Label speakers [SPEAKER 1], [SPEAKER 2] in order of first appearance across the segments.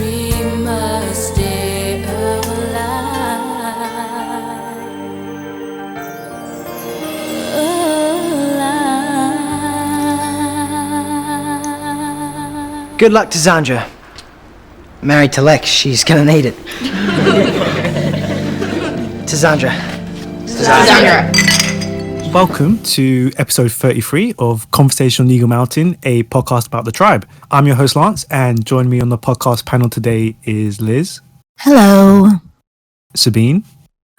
[SPEAKER 1] We must stay alive.
[SPEAKER 2] Good luck to Zandra. Married to Lex, she's gonna need it. To Zandra.
[SPEAKER 3] Welcome to episode 33 of Conversation on Eagle Mountain, a podcast about the tribe. I'm your host, Lance, and joining me on the podcast panel today is Liz.
[SPEAKER 4] Hello.
[SPEAKER 3] Sabine.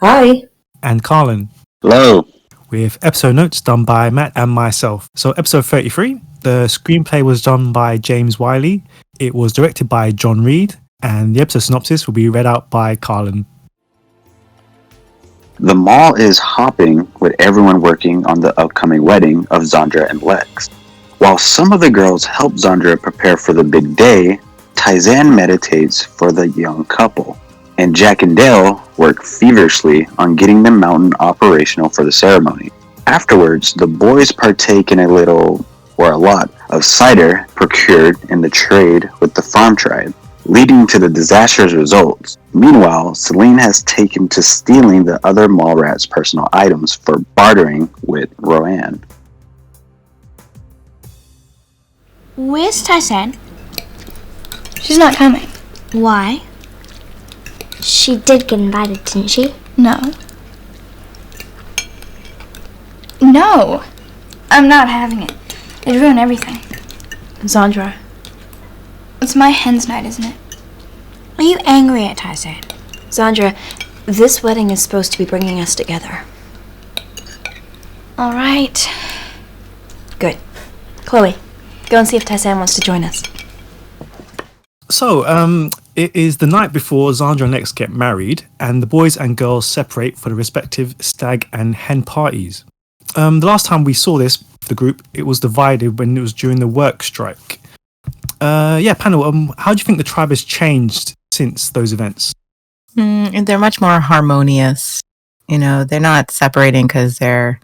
[SPEAKER 5] Hi.
[SPEAKER 3] And Karlan.
[SPEAKER 6] Hello.
[SPEAKER 3] With episode notes done by Matt and myself. So episode 33, the screenplay was done by James Wiley. It was directed by John Reed, and the episode synopsis will be read out by Karlan.
[SPEAKER 6] The mall is hopping with everyone working on the upcoming wedding of Zandra and Lex. While some of the girls help Zandra prepare for the big day, Tyzan meditates for the young couple, and Jack and Dale work feverishly on getting the mountain operational for the ceremony. Afterwards, the boys partake in a lot of cider procured in the trade with the farm tribe, leading to the disastrous results. Meanwhile, Celine has taken to stealing the other mall rats' personal items for bartering with Roanne.
[SPEAKER 7] Where's Tyson?
[SPEAKER 8] She's not coming.
[SPEAKER 7] Why?
[SPEAKER 9] She did get invited, didn't she?
[SPEAKER 8] No. No. I'm not having it. It'd ruin everything.
[SPEAKER 7] Zandra.
[SPEAKER 8] It's my hen's night, isn't it?
[SPEAKER 7] Are you angry at Tyson? Zandra, this wedding is supposed to be bringing us together.
[SPEAKER 8] All right.
[SPEAKER 7] Good. Chloe, go and see if Tyson wants to join us.
[SPEAKER 3] So, it is the night before Zandra and Lex get married, and the boys and girls separate for the respective stag and hen parties. The last time we saw this, the group, it was divided when it was during the work strike. Panel, how do you think the tribe has changed since those events?
[SPEAKER 4] They're much more harmonious. You know, they're not separating because they're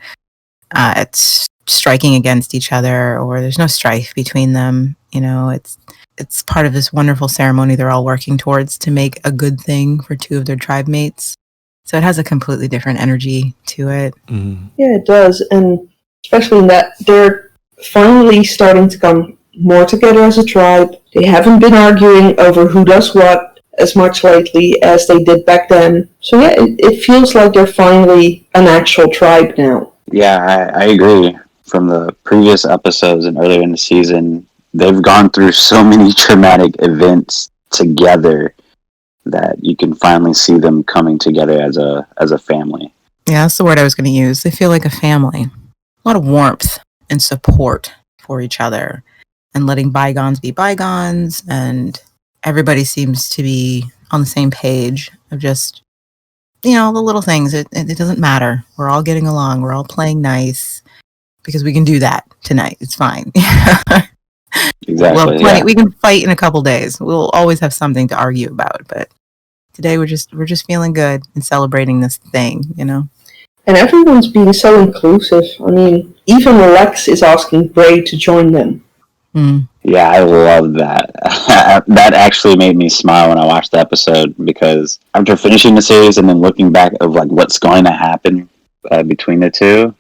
[SPEAKER 4] striking against each other, or there's no strife between them. You know, it's part of this wonderful ceremony they're all working towards to make a good thing for two of their tribe mates. So it has a completely different energy to it.
[SPEAKER 3] Mm.
[SPEAKER 5] Yeah, it does. And especially in that they're finally starting to come more together as a tribe. They haven't been arguing over who does what as much lately as they did back then. So yeah, it feels like they're finally an actual tribe now.
[SPEAKER 6] Yeah, I agree. From the previous episodes and earlier in the season, they've gone through so many traumatic events together that you can finally see them coming together as a family.
[SPEAKER 4] Yeah, that's the word I was going to use. They feel like a family. A lot of warmth and support for each other, and letting bygones be bygones, and everybody seems to be on the same page of just, you know, the little things. It doesn't matter. We're all getting along. We're all playing nice because we can do that tonight. It's fine.
[SPEAKER 6] Exactly.
[SPEAKER 4] Yeah. We can fight in a couple days. We'll always have something to argue about, but today we're just feeling good and celebrating this thing, you know.
[SPEAKER 5] And everyone's being so inclusive. I mean, even Lex is asking Bray to join them.
[SPEAKER 4] Mm.
[SPEAKER 6] Yeah, I love that. That actually made me smile when I watched the episode, because after finishing the series and then looking back of like what's going to happen between the two,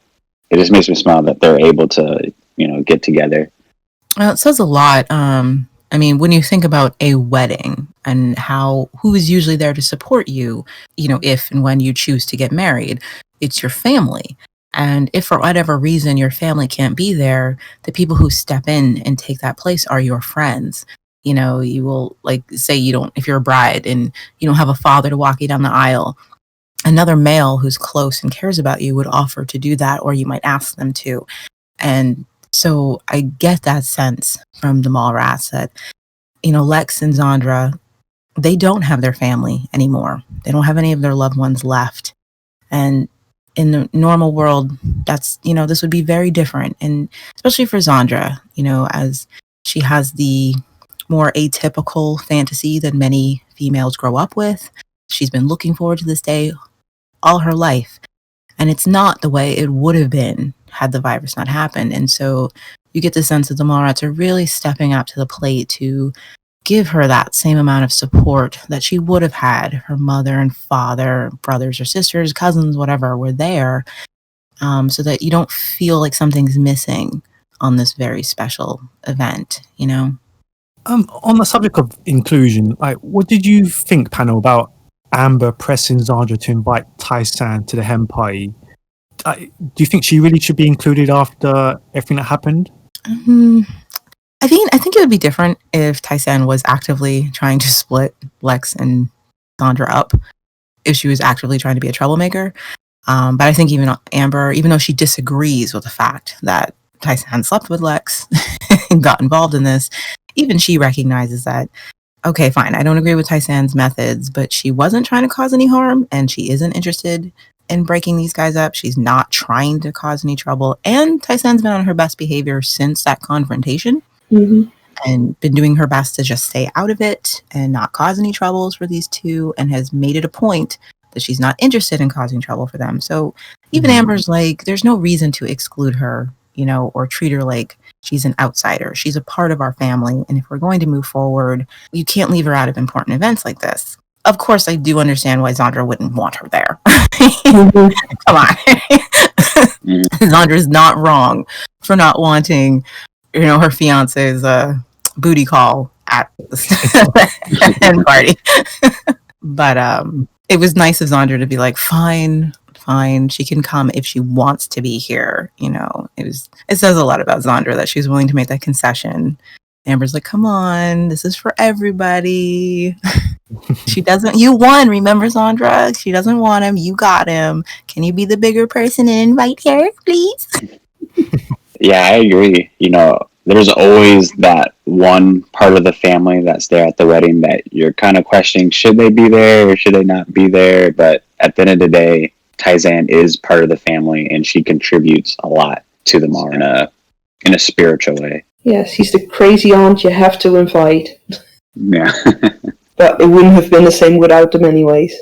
[SPEAKER 6] it just makes me smile that they're able to, you know, get together.
[SPEAKER 4] Well, it says a lot. I mean, when you think about a wedding and who is usually there to support you, you know, if and when you choose to get married, it's your family. And if for whatever reason your family can't be there, the people who step in and take that place are your friends. You know, you will, like, say if you're a bride and you don't have a father to walk you down the aisle, another male who's close and cares about you would offer to do that, or you might ask them to. And so I get that sense from the Mallrats that, you know, Lex and Zandra, they don't have their family anymore. They don't have any of their loved ones left. And in the normal world, that's, you know, this would be very different. And especially for Zandra, you know, as she has the more atypical fantasy that many females grow up with. She's been looking forward to this day all her life. And it's not the way it would have been had the virus not happened. And so you get the sense that the Mallrats are really stepping up to the plate to give her that same amount of support that she would have had. Her mother and father, brothers or sisters, cousins, whatever, were there, so that you don't feel like something's missing on this very special event, you know?
[SPEAKER 3] On the subject of inclusion, like, what did you think, panel, about Amber pressing Zandra to invite Tai-san to the hen party? Do you think she really should be included after everything that happened?
[SPEAKER 4] I think it would be different if Tai-san was actively trying to split Lex and Zandra up, if she was actively trying to be a troublemaker. But I think even Amber, even though she disagrees with the fact that Tai-san slept with Lex and got involved in this, even she recognizes that, okay, fine, I don't agree with Tai-san's methods, but she wasn't trying to cause any harm, and she isn't interested in breaking these guys up. She's not trying to cause any trouble, and Tai-san's been on her best behavior since that confrontation. And been doing her best to just stay out of it and not cause any troubles for these two, and has made it a point that she's not interested in causing trouble for them. So even Amber's like, there's no reason to exclude her, you know, or treat her like she's an outsider. She's a part of our family, and if we're going to move forward, you can't leave her out of important events like this. Of course, I do understand why Zandra wouldn't want her there. Come on. Zandra's not wrong for not wanting, you know, her fiance's booty call at the hen party. But it was nice of Zandra to be like, fine, she can come if she wants to be here. You know, it says a lot about Zandra that she's willing to make that concession. Amber's like, come on, this is for everybody. You won, remember, Zandra? She doesn't want him, you got him. Can you be the bigger person and invite her, please?
[SPEAKER 6] Yeah, I agree. You know, there's always that one part of the family that's there at the wedding that you're kind of questioning, should they be there or should they not be there? But at the end of the day, Tai-san is part of the family, and she contributes a lot to them all in a spiritual way.
[SPEAKER 5] Yes, he's the crazy aunt you have to invite.
[SPEAKER 6] Yeah.
[SPEAKER 5] But it wouldn't have been the same without them anyways.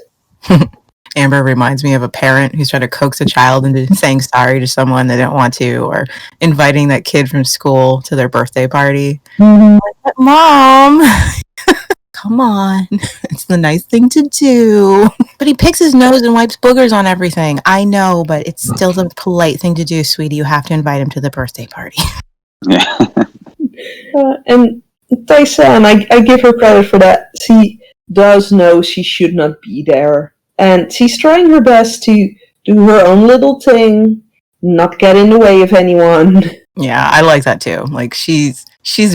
[SPEAKER 4] Amber reminds me of a parent who's trying to coax a child into saying sorry to someone they don't want to, or inviting that kid from school to their birthday party. Like, Mom, come on. It's the nice thing to do. But he picks his nose and wipes boogers on everything. I know, but it's still the polite thing to do, sweetie. You have to invite him to the birthday party.
[SPEAKER 6] Yeah.
[SPEAKER 5] And Tai-san, I give her credit for that. She does know she should not be there. And she's trying her best to do her own little thing, not get in the way of anyone.
[SPEAKER 4] Yeah, I like that too. Like, she's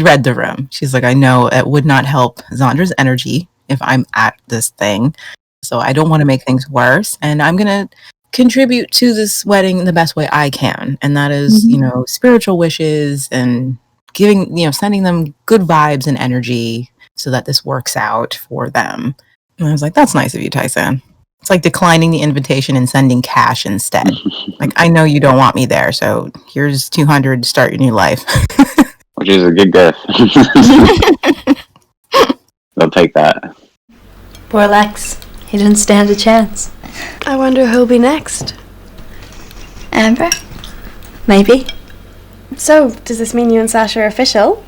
[SPEAKER 4] read the room. She's like, I know it would not help Zandra's energy if I'm at this thing. So I don't want to make things worse. And I'm going to contribute to this wedding in the best way I can. And that is, you know, spiritual wishes and giving, you know, sending them good vibes and energy so that this works out for them. And I was like, that's nice of you, Tai-san. It's like declining the invitation and sending cash instead. Like, I know you don't want me there, so here's $200 to start your new life.
[SPEAKER 6] Which is a good gift. They'll take that.
[SPEAKER 1] Poor Lex. He didn't stand a chance.
[SPEAKER 10] I wonder who'll be next.
[SPEAKER 1] Amber? Maybe.
[SPEAKER 10] So, does this mean you and Sasha are official?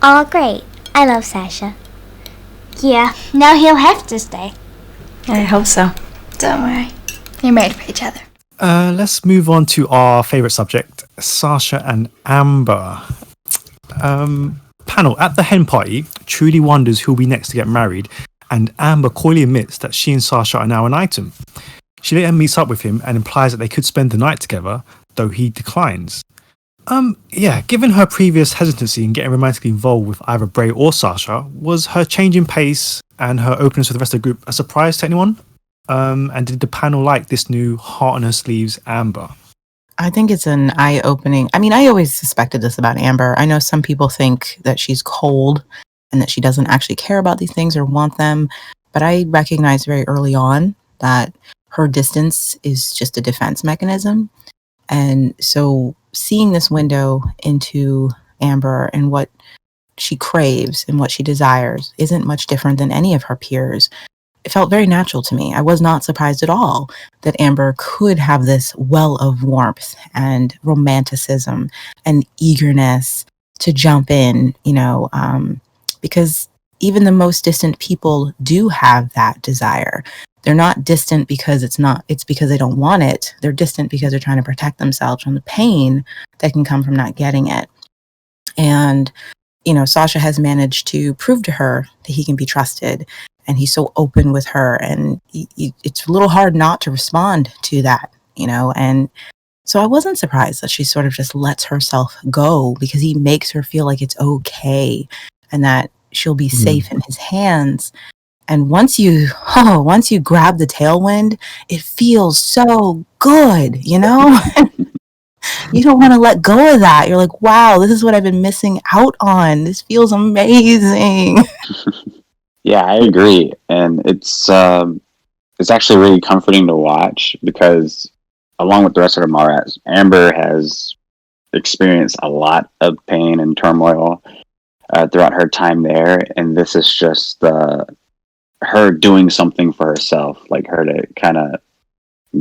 [SPEAKER 9] Oh, great. I love Sasha. Yeah, now he'll have to stay.
[SPEAKER 1] I hope so.
[SPEAKER 8] Don't worry. You're made for each other.
[SPEAKER 3] Let's move on to our favourite subject, Sasha and Amber. Panel, at the hen party, Trudy wonders who'll be next to get married, and Amber coyly admits that she and Sasha are now an item. She later meets up with him and implies that they could spend the night together, though he declines. Given her previous hesitancy in getting romantically involved with either Bray or Sasha, was her change in pace and her openness with the rest of the group a surprise to anyone? And did the panel like this new heart on her sleeves Amber?
[SPEAKER 4] I think it's an eye-opening. I mean, I always suspected this about Amber. I know some people think that she's cold and that she doesn't actually care about these things or want them, but I recognized very early on that her distance is just a defense mechanism. And so seeing this window into Amber and what she craves and what she desires isn't much different than any of her peers. It felt very natural to me. I was not surprised at all that Amber could have this well of warmth and romanticism and eagerness to jump in, because even the most distant people do have that desire. They're not distant because it's because they don't want it. They're distant because they're trying to protect themselves from the pain that can come from not getting it. And, Sasha has managed to prove to her that he can be trusted, and he's so open with her, and it's a little hard not to respond to that, and so I wasn't surprised that she sort of just lets herself go, because he makes her feel like it's okay and that she'll be safe in his hands. And once you grab the tailwind, it feels so good, You don't want to let go of that. You're like, wow, this is what I've been missing out on. This feels amazing.
[SPEAKER 6] Yeah, I agree, and it's actually really comforting to watch, because along with the rest of the Mallrats, Amber has experienced a lot of pain and turmoil throughout her time there, and this is just her doing something for herself, like her to kind of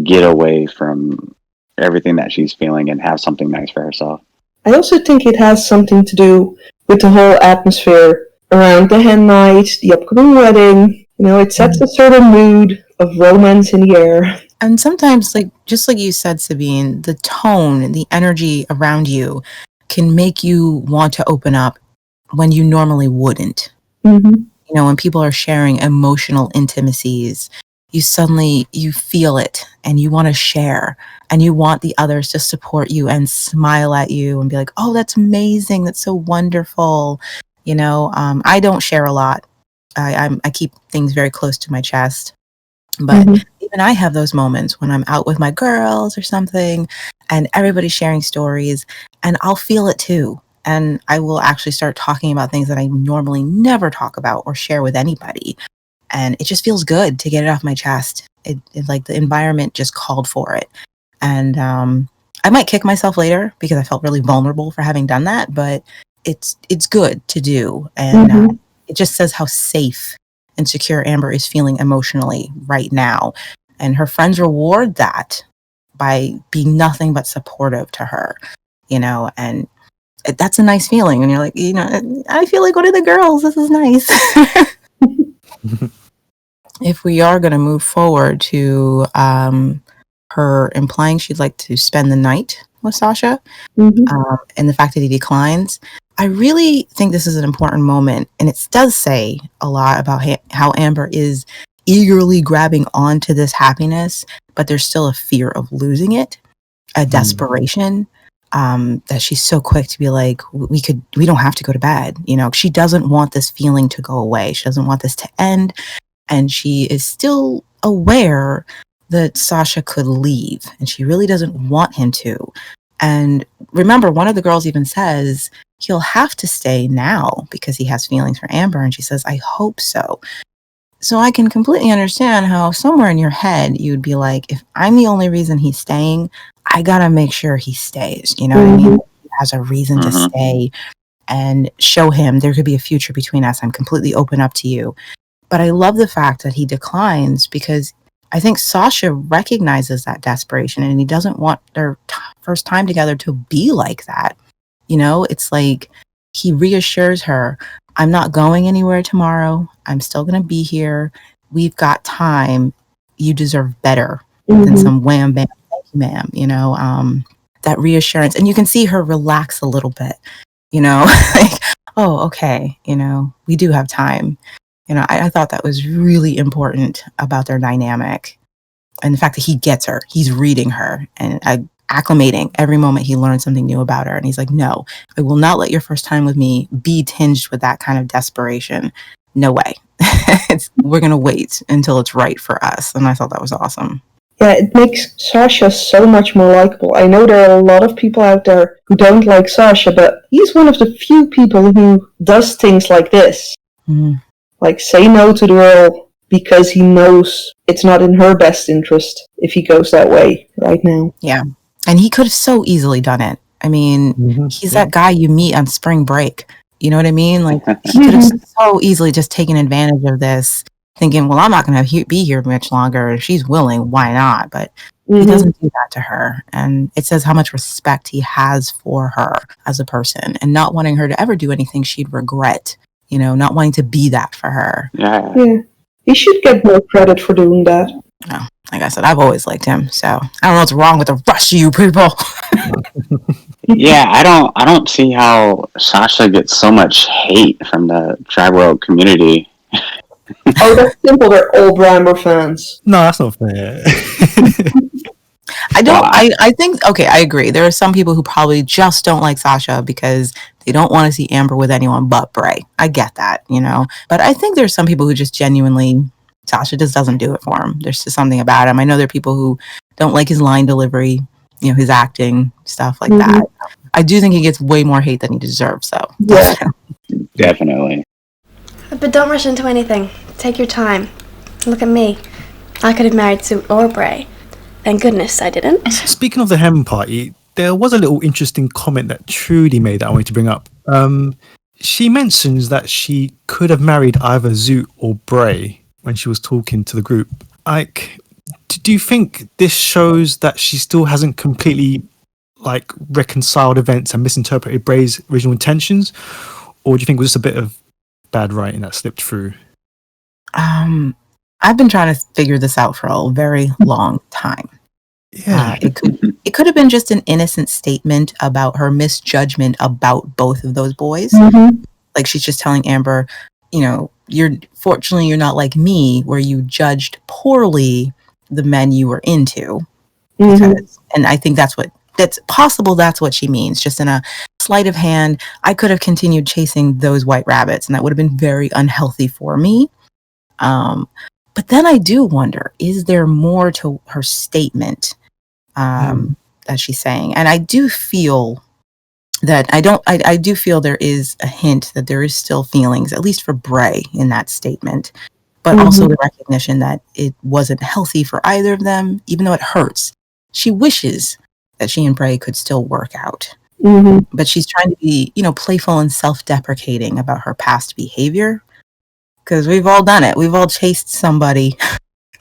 [SPEAKER 6] get away from everything that she's feeling and have something nice for herself.
[SPEAKER 5] I also think it has something to do with the whole atmosphere around the hen night, the upcoming wedding. It sets a certain mood of romance in the air.
[SPEAKER 4] And sometimes, just like you said, Sabine, the tone, the energy around you can make you want to open up when you normally wouldn't.
[SPEAKER 5] Mm-hmm.
[SPEAKER 4] When people are sharing emotional intimacies, you feel it and you want to share, and you want the others to support you and smile at you and be like, oh, that's amazing. That's so wonderful. I don't share a lot. I keep things very close to my chest. But even I have those moments when I'm out with my girls or something, and everybody's sharing stories, and I'll feel it too. And I will actually start talking about things that I normally never talk about or share with anybody. And it just feels good to get it off my chest. It like the environment just called for it. And I might kick myself later because I felt really vulnerable for having done that, but it's good to do. And it just says how safe and secure Amber is feeling emotionally right now. And her friends reward that by being nothing but supportive to her, and that's a nice feeling. And you're like, I feel like one of the girls. This is nice. If we are going to move forward to her implying she'd like to spend the night with Sasha, and the fact that he declines, I really think this is an important moment, and it does say a lot about how Amber is eagerly grabbing onto this happiness, but there's still a fear of losing it, a desperation, that she's so quick to be like, we don't have to go to bed. She doesn't want this feeling to go away. She doesn't want this to end, and she is still aware that Sasha could leave, and she really doesn't want him to. And remember, one of the girls even says he'll have to stay now because he has feelings for Amber, and she says, I hope so. So I can completely understand how somewhere in your head you'd be like, if I'm the only reason he's staying, I gotta make sure he stays. You know what I mean? He has a reason to stay, and show him there could be a future between us. I'm completely open up to you. But I love the fact that he declines, because I think Sasha recognizes that desperation, and he doesn't want their first time together to be like that. It's like he reassures her, I'm not going anywhere tomorrow. I'm still going to be here. We've got time. You deserve better than some wham, bam, thank you, ma'am. That reassurance. And you can see her relax a little bit, like, oh, okay. We do have time. I thought that was really important about their dynamic, and the fact that he gets her, he's reading her and acclimating every moment he learns something new about her. And he's like, no, I will not let your first time with me be tinged with that kind of desperation. No way. We're going to wait until it's right for us. And I thought that was awesome.
[SPEAKER 5] Yeah, it makes Sasha so much more likable. I know there are a lot of people out there who don't like Sasha, but he's one of the few people who does things like this. Like say no to the girl because he knows it's not in her best interest if he goes that way right now.
[SPEAKER 4] Yeah. And he could have so easily done it. I mean, he's that guy you meet on spring break. You know what I mean? Like, he could have so easily just taken advantage of this, thinking, well, I'm not going to be here much longer. If she's willing, why not? But he doesn't do that to her. And it says how much respect he has for her as a person, and not wanting her to ever do anything she'd regret. not wanting to be that for her.
[SPEAKER 6] Yeah.
[SPEAKER 5] Yeah. He should get more credit for doing that.
[SPEAKER 4] No, like I said, I've always liked him, so I don't know what's wrong with the rest of you people.
[SPEAKER 6] Yeah, I don't see how Sasha gets so much hate from the Tri-World community.
[SPEAKER 5] Oh, that's simple. They're all Bramber fans.
[SPEAKER 3] No, that's not fair.
[SPEAKER 4] I think, okay, I agree. There are some people who probably just don't like Sasha because they don't want to see Amber with anyone but Bray. I get that, But I think there's some people who just genuinely, Sasha just doesn't do it for him. There's just something about him. I know there are people who don't like his line delivery, his acting, stuff like that. I do think he gets way more hate than he deserves, though.
[SPEAKER 5] Yeah.
[SPEAKER 6] Definitely.
[SPEAKER 10] But don't rush into anything. Take your time. Look at me. I could have married Sue or Bray. Thank goodness I didn't.
[SPEAKER 3] Speaking of the hen party, there was a little interesting comment that Trudy made that I wanted to bring up. She mentions that she could have married either Zoot or Bray when she was talking to the group. Like, do you think this shows that she still hasn't completely reconciled events and misinterpreted Bray's original intentions, or do you think it was just a bit of bad writing that slipped through?
[SPEAKER 4] I've been trying to figure this out for a very long time.
[SPEAKER 3] Yeah,
[SPEAKER 4] it could have been just an innocent statement about her misjudgment about both of those boys. Like she's just telling Amber, you're not like me, where you judged poorly the men you were into. And I think that's possible. That's what she means. Just in a sleight of hand, I could have continued chasing those white rabbits, and that would have been very unhealthy for me. But then I do wonder, is there more to her statement that she's saying? And I do feel that I do feel there is a hint that there is still feelings, at least for Bray, in that statement. But also the recognition that it wasn't healthy for either of them, even though it hurts. She wishes that she and Bray could still work out. But she's trying to be, playful and self-deprecating about her past behavior. Because we've all done it. We've all chased somebody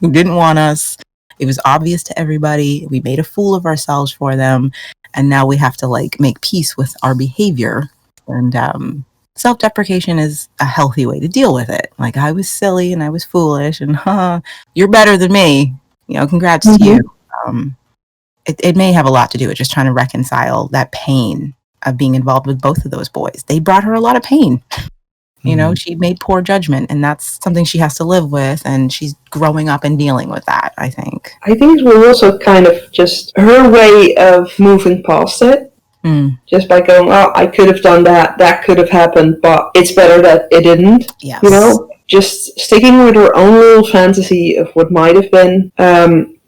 [SPEAKER 4] who didn't want us. It was obvious to everybody. We made a fool of ourselves for them. And now we have to make peace with our behavior. And self-deprecation is a healthy way to deal with it. Like, I was silly and I was foolish and you're better than me. Congrats to you. It may have a lot to do with just trying to reconcile that pain of being involved with both of those boys. They brought her a lot of pain. She made poor judgment, and that's something she has to live with, and she's growing up and dealing with that, I think.
[SPEAKER 5] I think it was also kind of just her way of moving past it. Just by going, I could have done that, that could have happened, but it's better that it didn't.
[SPEAKER 4] Yes.
[SPEAKER 5] Just sticking with her own little fantasy of what might have been,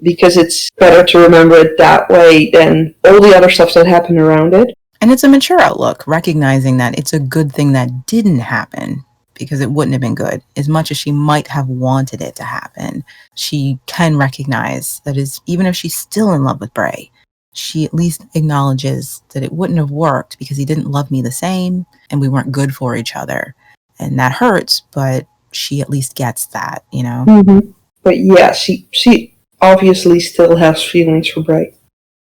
[SPEAKER 5] because it's better to remember it that way than all the other stuff that happened around it.
[SPEAKER 4] And it's a mature outlook, recognizing that it's a good thing that didn't happen, because it wouldn't have been good. As much as she might have wanted it to happen, she can recognize that even if she's still in love with Bray, she at least acknowledges that it wouldn't have worked because he didn't love me the same and we weren't good for each other. And that hurts, but she at least gets that,
[SPEAKER 5] But yeah, she obviously still has feelings for Bray.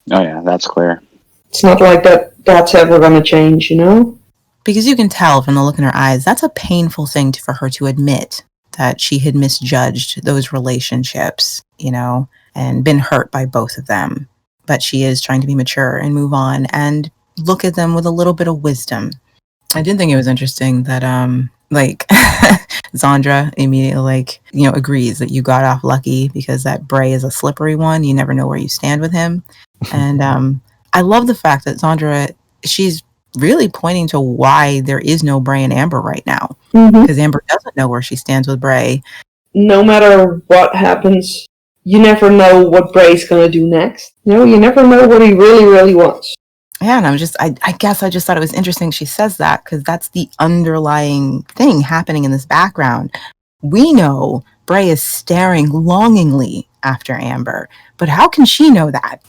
[SPEAKER 6] Oh yeah, that's clear.
[SPEAKER 5] It's not like that's ever going to change,
[SPEAKER 4] Because you can tell from the look in her eyes, that's a painful thing for her to admit, that she had misjudged those relationships, and been hurt by both of them. But she is trying to be mature and move on and look at them with a little bit of wisdom. I did think it was interesting that, Zandra immediately, agrees that you got off lucky because that Bray is a slippery one. You never know where you stand with him. And, I love the fact that Zandra, she's really pointing to why there is no Bray and Amber right now. Because Amber doesn't know where she stands with Bray.
[SPEAKER 5] No matter what happens, you never know what Bray's going to do next. You never know what he really, really wants.
[SPEAKER 4] Yeah, and I guess I just thought it was interesting she says that, because that's the underlying thing happening in this background. We know Bray is staring longingly after Amber, but how can she know that?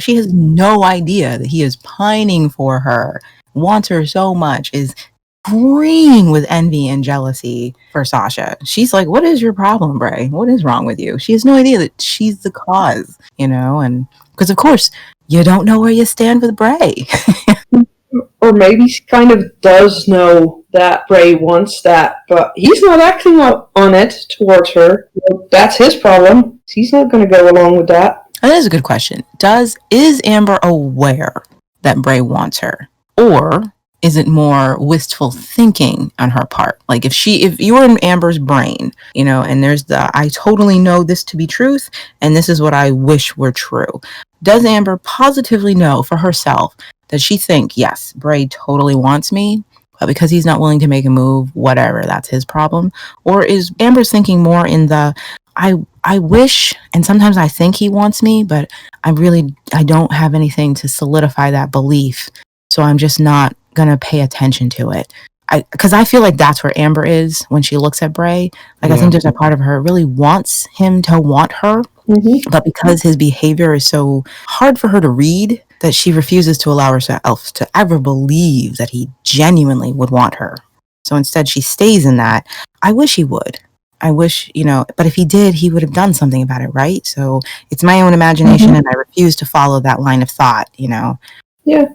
[SPEAKER 4] She has no idea that he is pining for her, wants her so much, is green with envy and jealousy for Sasha. She's like, what is your problem, Bray? What is wrong with you? She has no idea that she's the cause, and because of course you don't know where you stand with Bray.
[SPEAKER 5] Or maybe she kind of does know that Bray wants that, but he's not acting on it towards her. Well, that's his problem. He's not going to go along with that.
[SPEAKER 4] That is a good question. Is Amber aware that Bray wants her? Or is it more wistful thinking on her part? Like if you were in Amber's brain, and there's I totally know this to be truth, and this is what I wish were true. Does Amber positively know for herself that she think, yes, Bray totally wants me, but because he's not willing to make a move, whatever, that's his problem? Or is Amber's thinking more in the, I wish, and sometimes I think he wants me, but I don't have anything to solidify that belief, so I'm just not gonna pay attention to it. Because I feel like that's where Amber is when she looks at Bray. Like, I think there's a part of her really wants him to want her, but because his behavior is so hard for her to read, that she refuses to allow herself to ever believe that he genuinely would want her. So instead, she stays in that. I wish he would. I wish, but if he did, he would have done something about it, right? So it's my own imagination, and I refuse to follow that line of thought,
[SPEAKER 5] Yeah.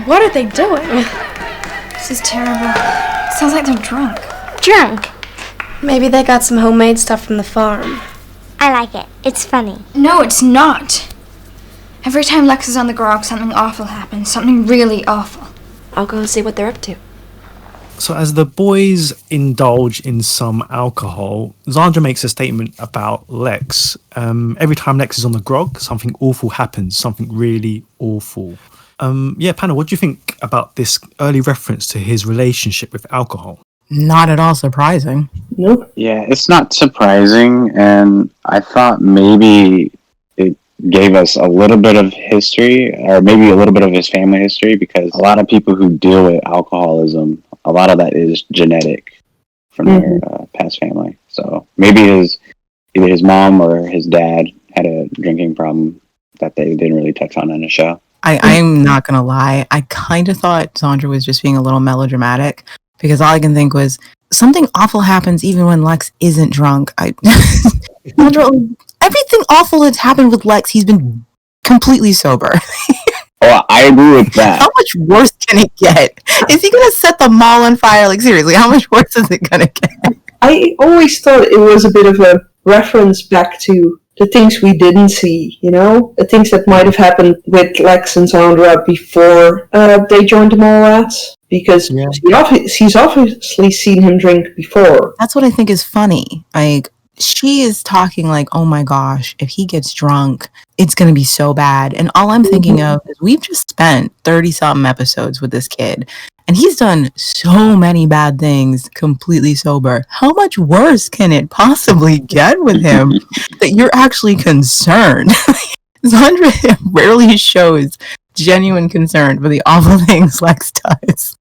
[SPEAKER 10] What are they doing?
[SPEAKER 8] This is terrible. Sounds like they're drunk.
[SPEAKER 9] Drunk.
[SPEAKER 10] Maybe they got some homemade stuff from the farm.
[SPEAKER 9] I like it. It's funny.
[SPEAKER 8] No, it's not. Every time Lex is on the grog, something awful happens. Something really awful.
[SPEAKER 7] I'll go and see what they're up to.
[SPEAKER 3] So as the boys indulge in some alcohol, Zandra makes a statement about Lex. Every time Lex is on the grog, something awful happens, something really awful. Panna, what do you think about this early reference to his relationship with alcohol?
[SPEAKER 4] Not at all surprising.
[SPEAKER 5] Nope.
[SPEAKER 6] Yeah, it's not surprising, and I thought maybe it gave us a little bit of history, or maybe a little bit of his family history, because a lot of people who deal with alcoholism, a lot of that is genetic from their past family. So maybe either his mom or his dad had a drinking problem that they didn't really touch on in the show.
[SPEAKER 4] I'm not going to lie. I kind of thought Zandra was just being a little melodramatic, because all I can think was something awful happens even when Lex isn't drunk. Zandra, everything awful that's happened with Lex, he's been completely sober.
[SPEAKER 6] Oh, I agree with that.
[SPEAKER 4] How much worse can it get? Is he going to set the mall on fire? Like, seriously, how much worse is it going to get?
[SPEAKER 5] I always thought it was a bit of a reference back to the things we didn't see, the things that might have happened with Lex and Zandra before they joined the Mallrats, because she's obviously seen him drink before.
[SPEAKER 4] That's what I think is funny. Like, she is talking like, oh my gosh, if he gets drunk, it's going to be so bad. And all I'm thinking of is we've just spent 30-something episodes with this kid, and he's done so many bad things completely sober. How much worse can it possibly get with him that you're actually concerned? Zandra rarely shows genuine concern for the awful things Lex does.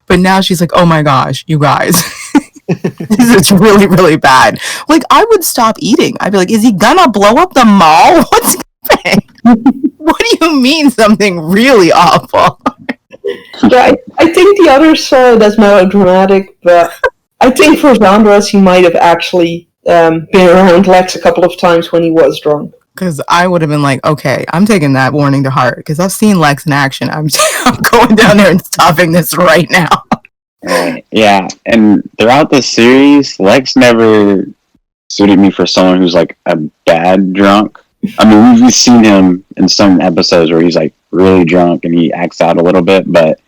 [SPEAKER 4] But now she's like, oh my gosh, you guys, this is really, really bad. Like, I would stop eating. I'd be like, is he gonna blow up the mall? What's happening? What do you mean something really awful?
[SPEAKER 5] Yeah, I think the others saw it as melodramatic, but I think for Zandra, he might have actually been around Lex a couple of times when he was drunk.
[SPEAKER 4] Because I would have been like, okay, I'm taking that warning to heart, because I've seen Lex in action. I'm going down there and stopping this right now.
[SPEAKER 6] Yeah, and throughout the series, Lex never suited me for someone who's like a bad drunk. I mean, we've seen him in some episodes where he's like really drunk and he acts out a little bit, but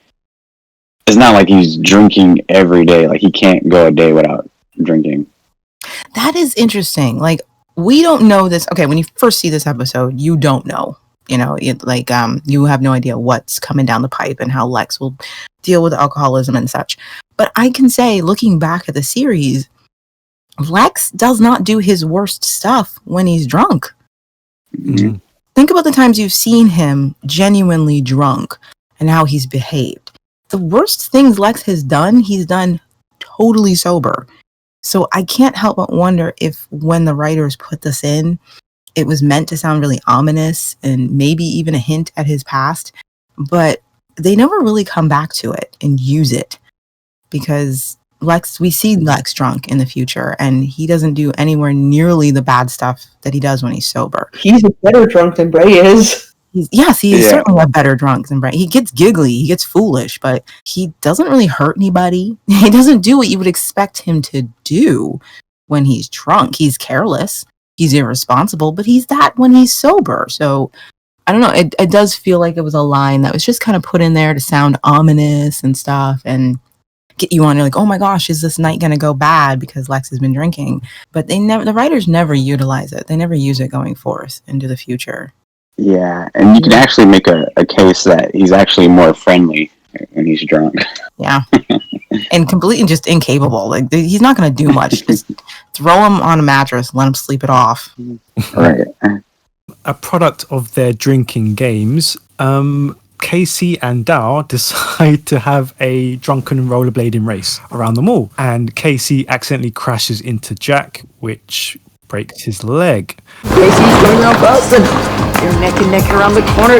[SPEAKER 6] it's not like he's drinking every day. Like, he can't go a day without drinking.
[SPEAKER 4] That is interesting. Like, we don't know this. Okay, when you first see this episode, you don't know. You have no idea what's coming down the pipe and how Lex will deal with alcoholism and such. But I can say, looking back at the series, Lex does not do his worst stuff when he's drunk.
[SPEAKER 6] Mm-hmm.
[SPEAKER 4] Think about the times you've seen him genuinely drunk and how he's behaved. The worst things Lex has done, he's done totally sober. So I can't help but wonder if when the writers put this in, it was meant to sound really ominous and maybe even a hint at his past, but they never really come back to it and use it, because we see Lex drunk in the future, and he doesn't do anywhere nearly the bad stuff that he does when he's sober.
[SPEAKER 5] He's a better drunk than Bray is.
[SPEAKER 4] He's certainly a better drunk than Bray. He gets giggly, he gets foolish, but he doesn't really hurt anybody. He doesn't do what you would expect him to do when he's drunk. He's careless, he's irresponsible, but he's that when he's sober. So I don't know. It does feel like it was a line that was just kind of put in there to sound ominous and stuff and get you on. You're like, oh my gosh, is this night going to go bad because Lex has been drinking? But the writers never utilize it. They never use it going forth into the future.
[SPEAKER 6] Yeah, and you can actually make a case that he's actually more friendly when he's drunk.
[SPEAKER 4] Yeah. And completely just incapable. Like, he's not going to do much. Just throw him on a mattress, let him sleep it off.
[SPEAKER 6] Right.
[SPEAKER 3] A product of their drinking games, Casey and Dow decide to have a drunken rollerblading race around the mall. And Casey accidentally crashes into Jack, which breaks his leg.
[SPEAKER 2] Casey's going around Boston. They're neck and neck around the corner.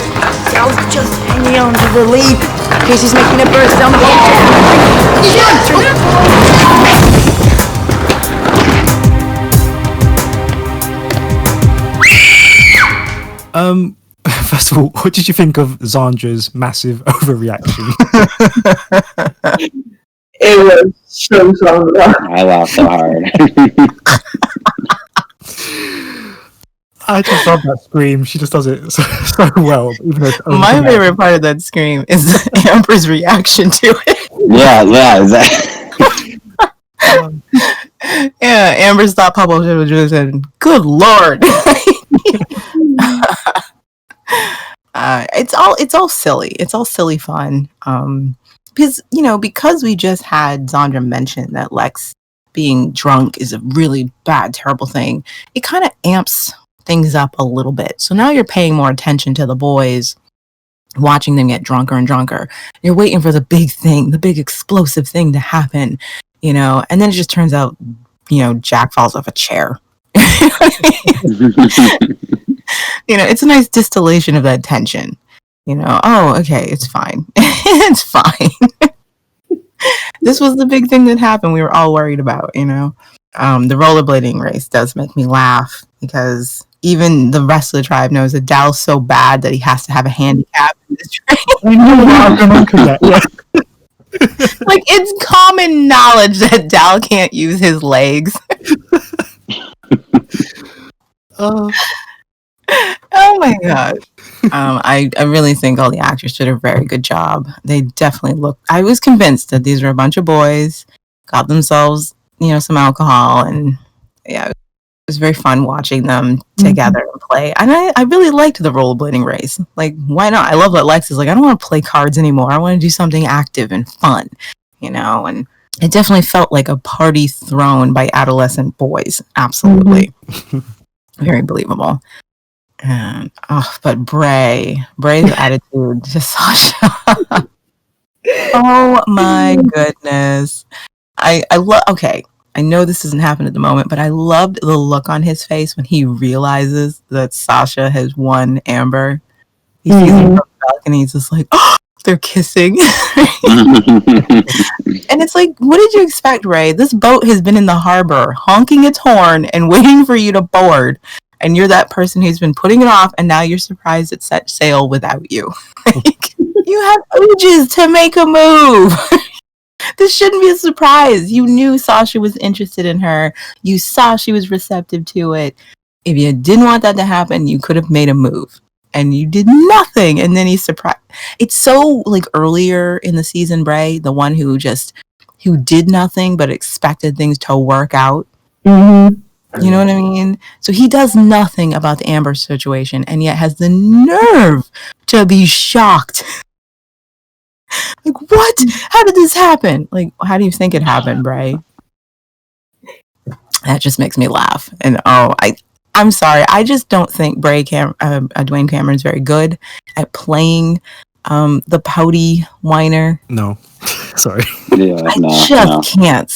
[SPEAKER 2] Dow's just hanging on to the lead. Casey's making a burst down the
[SPEAKER 3] First of all, what did you think of Zandra's massive overreaction?
[SPEAKER 5] It was so Zandra.
[SPEAKER 6] I laughed so hard.
[SPEAKER 3] I just love that scream. She just does it so well. Even though
[SPEAKER 4] my favorite part of that scream is Amber's reaction to it.
[SPEAKER 6] Yeah, exactly.
[SPEAKER 4] Yeah, Amber's thought bubble was just said, "Good Lord." It's all silly. It's all silly fun. Because we just had Zandra mention that Lex being drunk is a really bad, terrible thing. It kind of amps things up a little bit. So now you're paying more attention to the boys, watching them get drunker and drunker. You're waiting for the big thing, the big explosive thing to happen, and then it just turns out, Jack falls off a chair. It's a nice distillation of that tension. Oh, okay, it's fine. It's fine. This was the big thing that happened. We were all worried about, The rollerblading race does make me laugh because even the rest of the tribe knows that Dal's so bad that he has to have a handicap in this train. Like, it's common knowledge that Dal can't use his legs. Oh my gosh. I really think all the actors did a very good job. They definitely looked. I was convinced that these were a bunch of boys, got themselves, some alcohol, and yeah, it was very fun watching them together and play. And I really liked the rollerblading race. Like, why not? I love that Lex is like, I don't want to play cards anymore. I want to do something active and fun, and it definitely felt like a party thrown by adolescent boys. Absolutely. Very believable. And but Bray's attitude to Sasha. Oh my goodness. I love. Okay, I know this doesn't happen at the moment, but I loved the look on his face when he realizes that Sasha has won Amber. He sees him from the balcony. He's just like, oh, they're kissing. And it's like, what did you expect, Ray? This boat has been in the harbor, honking its horn and waiting for you to board. And you're that person who's been putting it off, and now you're surprised it set sail without you. Like, you have ages to make a move. This shouldn't be a surprise. You knew Sasha was interested in her. You saw she was receptive to it. If you didn't want that to happen, you could have made a move. And you did nothing. And then he's surprised. It's so like earlier in the season, Bray, the one who did nothing but expected things to work out.
[SPEAKER 5] Mm-hmm.
[SPEAKER 4] You know what I mean? So he does nothing about the Amber situation and yet has the nerve to be shocked. Like, what? How did this happen? Like, how do you think it happened, Bray? That just makes me laugh. And I'm sorry. I just don't think Dwayne Cameron's very good at playing the pouty whiner.
[SPEAKER 3] No. Sorry.
[SPEAKER 6] Yeah,
[SPEAKER 4] I can't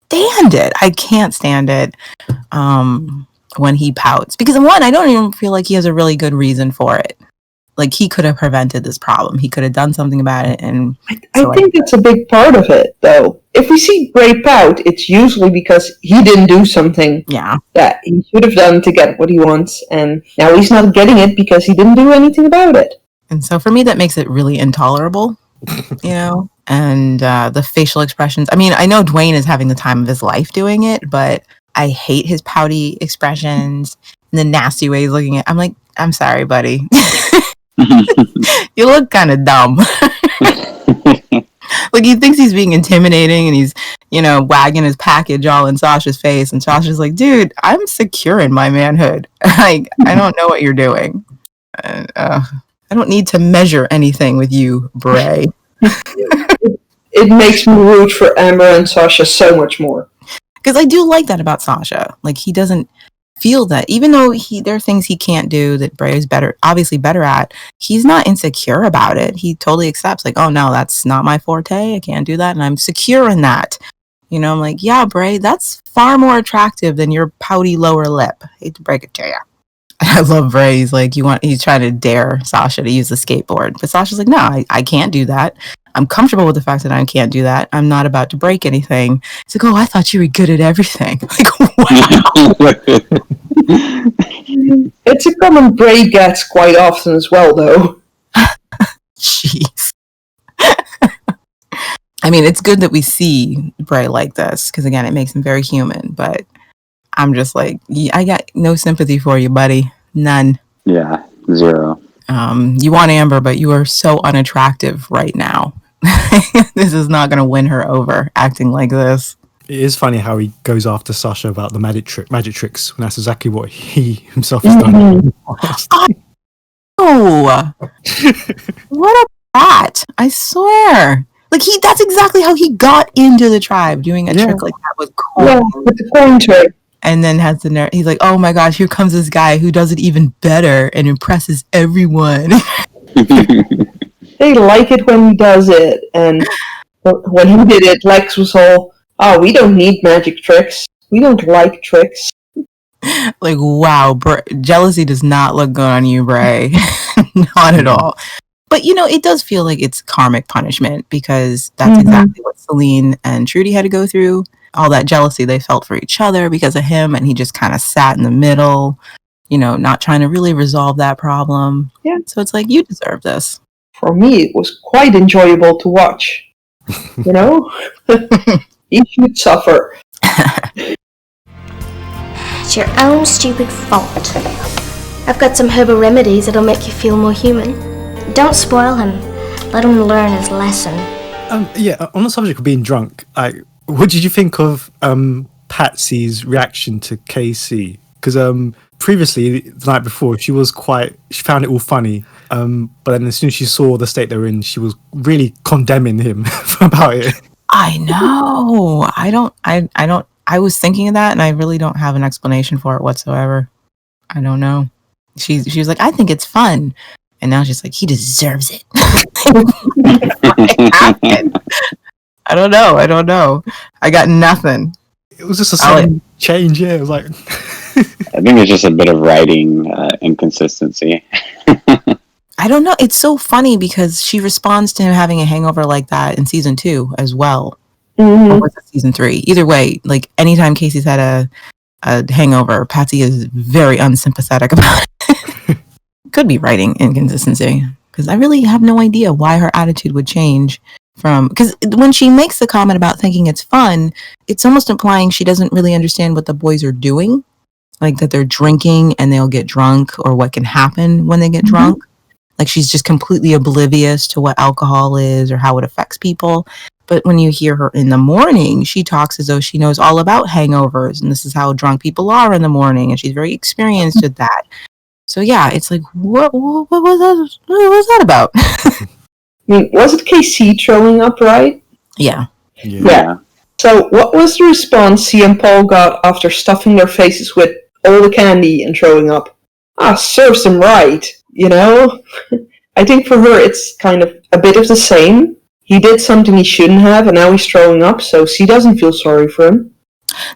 [SPEAKER 4] stand it. I can't stand it when he pouts. Because one, I don't even feel like he has a really good reason for it. Like, he could have prevented this problem. He could have done something about it. And
[SPEAKER 5] I think it's a big part of it, though. if we see Bray pout, it's usually because he didn't do something that he should have done to get what he wants, and now he's not getting it because he didn't do anything about it.
[SPEAKER 4] And so for me, that makes it really intolerable, you know? And the facial expressions. I mean, I know Dwayne is having the time of his life doing it, but I hate his pouty expressions and the nasty way he's looking at. I'm like, I'm sorry, buddy. You look kind of dumb. Like, he thinks he's being intimidating and he's, you know, wagging his package all in Sasha's face. And Sasha's like, dude, I'm secure in my manhood. Like, I don't know what you're doing. I don't need to measure anything with you, Bray.
[SPEAKER 5] It makes me root for Amber and Sasha so much more.
[SPEAKER 4] Because I do like that about Sasha. Like, he doesn't feel that, even though there are things he can't do that Bray is obviously better at, he's not insecure about it. He totally accepts, like, oh no, that's not my forte. I can't do that, and I'm secure in that. You know, I'm like, yeah, Bray, that's far more attractive than your pouty lower lip. Hate to break it to you. I love Bray. He's like, he's trying to dare Sasha to use the skateboard, but Sasha's like, no, I can't do that. I'm comfortable with the fact that I can't do that. I'm not about to break anything. It's like, oh, I thought you were good at everything. Like, wow.
[SPEAKER 5] It's a comment Bray gets quite often as well, though.
[SPEAKER 4] Jeez. I mean, it's good that we see Bray like this, because again, it makes him very human, but I'm just like, I got no sympathy for you, buddy. None.
[SPEAKER 6] Yeah, zero.
[SPEAKER 4] You want Amber, but you are so unattractive right now. This is not going to win her over, acting like this.
[SPEAKER 3] It is funny how he goes after Sasha about the magic tricks, when that's exactly what he himself has done.
[SPEAKER 4] Oh, what a brat! I swear. Like, that's exactly how he got into the tribe, doing a trick like that with coin.
[SPEAKER 5] Yeah, with the coin trick.
[SPEAKER 4] And then has the he's like, oh my gosh, here comes this guy who does it even better and impresses everyone.
[SPEAKER 5] They like it when he does it, and when he did it, Lex was all, oh, we don't need magic tricks. We don't like tricks.
[SPEAKER 4] Like, wow, jealousy does not look good on you, Bray. Not at all. But, you know, it does feel like it's karmic punishment, because that's exactly what Celine and Trudy had to go through. All that jealousy they felt for each other because of him, and he just kind of sat in the middle, you know, not trying to really resolve that problem.
[SPEAKER 5] Yeah.
[SPEAKER 4] So it's like, you deserve this.
[SPEAKER 5] For me, it was quite enjoyable to watch. You know? He should suffer.
[SPEAKER 10] It's your own stupid fault. I've got some herbal remedies that'll make you feel more human. Don't spoil him. Let him learn his lesson.
[SPEAKER 3] Yeah, on the subject of being drunk, what did you think of Patsy's reaction to KC? Because previously, the night before, she found it all funny. But then as soon as she saw the state they're in, she was really condemning him about it.
[SPEAKER 4] I know. I was thinking of that, and I really don't have an explanation for it whatsoever. I don't know. She was like, I think it's fun. And now she's like, he deserves it. I don't know. I got nothing.
[SPEAKER 3] It was just a sudden change, yeah. It was like...
[SPEAKER 6] I think it's just a bit of writing inconsistency.
[SPEAKER 4] I don't know. It's so funny because she responds to him having a hangover like that in season 2 as well. Or was it season 3? Either way, like, anytime Casey's had a hangover, Patsy is very unsympathetic about it. Could be writing inconsistency, because I really have no idea why her attitude would change from, because when she makes the comment about thinking it's fun, it's almost implying she doesn't really understand what the boys are doing, like that they're drinking and they'll get drunk, or what can happen when they get drunk. Like, she's just completely oblivious to what alcohol is or how it affects people. But when you hear her in the morning, she talks as though she knows all about hangovers, and this is how drunk people are in the morning, and she's very experienced at that. So yeah, it's like, what was that about?
[SPEAKER 5] I mean, was it KC throwing up, right?
[SPEAKER 4] Yeah.
[SPEAKER 5] So what was the response C and Paul got after stuffing their faces with all the candy and throwing up? Serves them right, you know? I think for her it's kind of a bit of the same. He did something he shouldn't have, and now he's throwing up, so she doesn't feel sorry for him.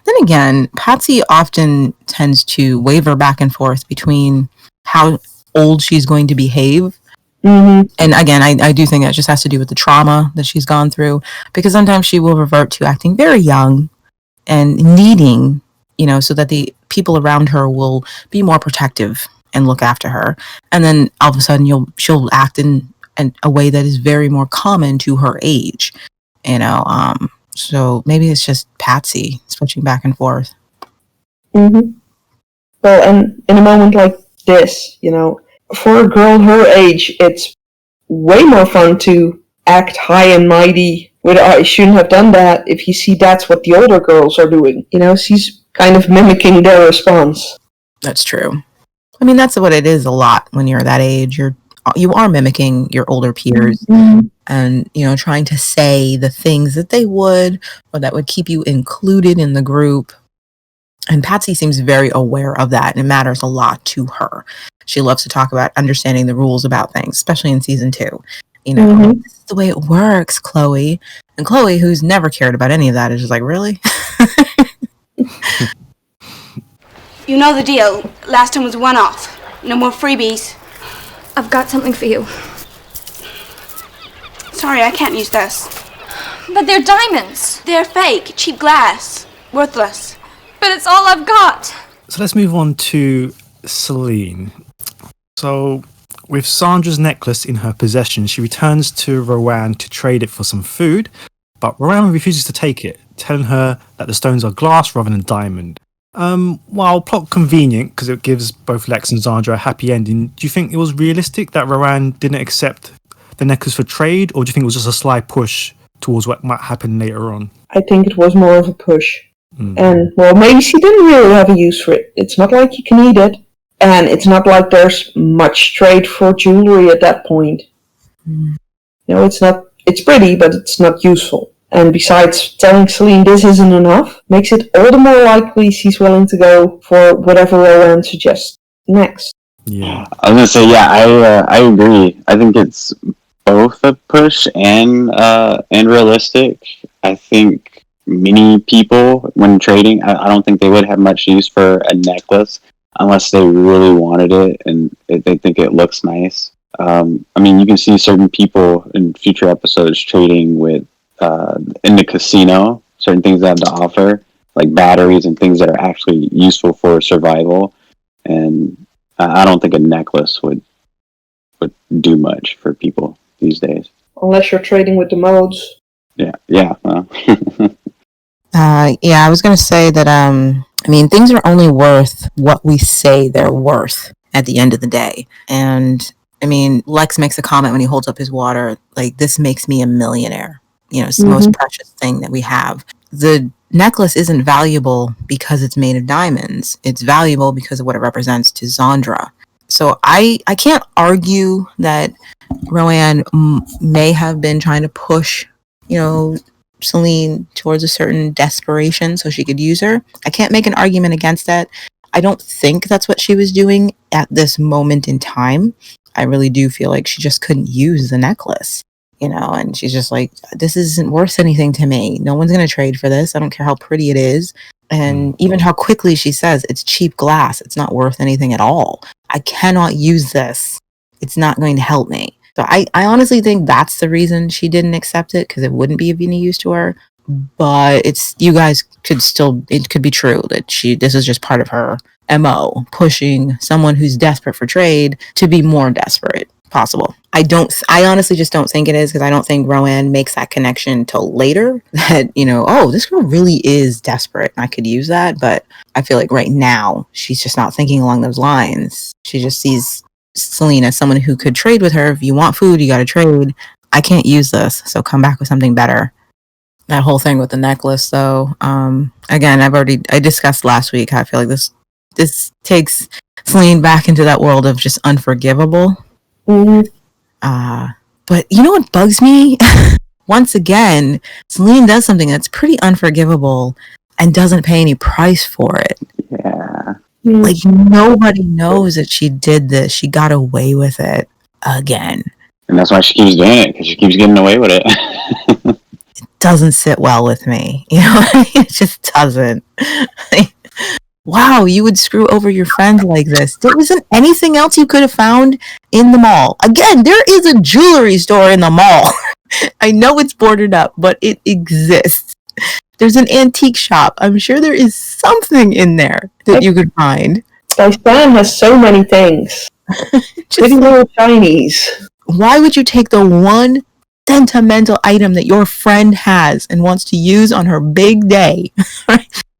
[SPEAKER 4] Then again, Patsy often tends to waver back and forth between how old she's going to behave
[SPEAKER 5] Mm-hmm.
[SPEAKER 4] And again, I do think that just has to do with the trauma that she's gone through, because sometimes she will revert to acting very young and needing, so that the people around her will be more protective and look after her. And then all of a sudden she'll act in a way that is very more common to her age, so maybe it's just Patsy switching back and forth.
[SPEAKER 5] Mm-hmm. Well, and in a moment like this, for a girl her age, it's way more fun to act high and mighty with, I shouldn't have done that, if you see that's what the older girls are doing. She's kind of mimicking their response.
[SPEAKER 4] That's true. I mean, that's what it is a lot when you're that age. You are mimicking your older peers, and trying to say the things that they would, or that would keep you included in the group. And Patsy seems very aware of that, and it matters a lot to her. She loves to talk about understanding the rules about things, especially in season 2. This is the way it works, Chloe. And Chloe, who's never cared about any of that, is just like, really?
[SPEAKER 11] You know the deal. Last time was one-off. No more freebies.
[SPEAKER 8] I've got something for you.
[SPEAKER 11] Sorry, I can't use this.
[SPEAKER 8] But they're diamonds.
[SPEAKER 11] They're fake, cheap glass. Worthless.
[SPEAKER 8] But it's all I've got.
[SPEAKER 3] So let's move on to Celine. So with Sandra's necklace in her possession, she returns to Rowan to trade it for some food, but Rowan refuses to take it, telling her that the stones are glass rather than diamond. While plot convenient because it gives both Lex and Sandra a happy ending, do you think it was realistic that Rowan didn't accept the necklace for trade, or do you think it was just a sly push towards what might happen later on?
[SPEAKER 5] I think it was more of a push. And, well, maybe she didn't really have a use for it. It's not like you can eat it, and it's not like there's much trade for jewelry at that point. It's pretty, but it's not useful. And besides, telling Celine this isn't enough makes it all the more likely she's willing to go for whatever Rowan suggests next.
[SPEAKER 3] Yeah.
[SPEAKER 6] I was going to say, I agree. I think it's both a push and realistic. I think many people, when trading, I don't think they would have much use for a necklace unless they really wanted it and they think it looks nice. You can see certain people in future episodes trading with in the casino, certain things they have to offer, like batteries and things that are actually useful for survival. And I don't think a necklace would do much for people these days.
[SPEAKER 5] Unless you're trading with the modes.
[SPEAKER 6] Yeah. Well.
[SPEAKER 4] I was going to say that, things are only worth what we say they're worth at the end of the day. And, Lex makes a comment when he holds up his water, like, this makes me a millionaire. It's the most precious thing that we have. The necklace isn't valuable because it's made of diamonds. It's valuable because of what it represents to Zandra. So I can't argue that Rowan may have been trying to push, Celine towards a certain desperation so she could use her. I can't make an argument against that. I don't think that's what she was doing at this moment in time. I really do feel like she just couldn't use the necklace, and she's just like, this isn't worth anything to me. No one's going to trade for this. I don't care how pretty it is. And even how quickly she says it's cheap glass. It's not worth anything at all. I cannot use this. It's not going to help me. So I honestly think that's the reason she didn't accept it, because it wouldn't be of any use to her. But it could be true that this is just part of her MO, pushing someone who's desperate for trade to be more desperate possible. I honestly just don't think it is, because I don't think Rowan makes that connection till later that, this girl really is desperate and I could use that. But I feel like right now she's just not thinking along those lines. She just sees Celine as someone who could trade with her. If you want food, you got to trade. I can't use this, so come back with something better. That whole thing with the necklace, though, again, I discussed last week how I feel like this takes Celine back into that world of just unforgivable. But you know what bugs me? Once again, Celine does something that's pretty unforgivable and doesn't pay any price for it.
[SPEAKER 6] Yeah.
[SPEAKER 4] Like, nobody knows that she did this. She got away with it again.
[SPEAKER 6] And that's why she keeps doing it, because she keeps getting away with it.
[SPEAKER 4] Doesn't sit well with me. It just doesn't. wow, you would screw over your friends like this. There isn't anything else you could have found in the mall. Again, there is a jewelry store in the mall. I know it's boarded up, but it exists. There's an antique shop. I'm sure there is something in there that you could find.
[SPEAKER 5] Tyson has so many things. Pretty little Chinese.
[SPEAKER 4] Why would you take the one sentimental item that your friend has and wants to use on her big day?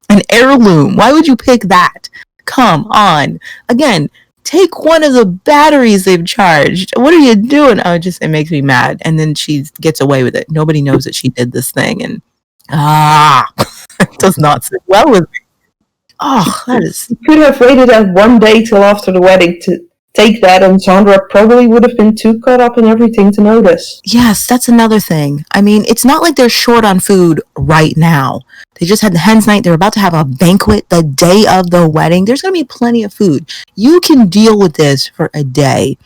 [SPEAKER 4] An heirloom. Why would you pick that? Come on. Again, take one of the batteries they've charged. What are you doing? Oh, it makes me mad. And then she gets away with it. Nobody knows that she did this thing. And it does not sit well with me. Oh, that is...
[SPEAKER 5] You could have waited that one day till after the wedding to take that, and Sandra probably would have been too caught up in everything to notice.
[SPEAKER 4] Yes, that's another thing. I mean, it's not like they're short on food right now. They just had the hen's night. They're about to have a banquet the day of the wedding. There's going to be plenty of food. You can deal with this for a day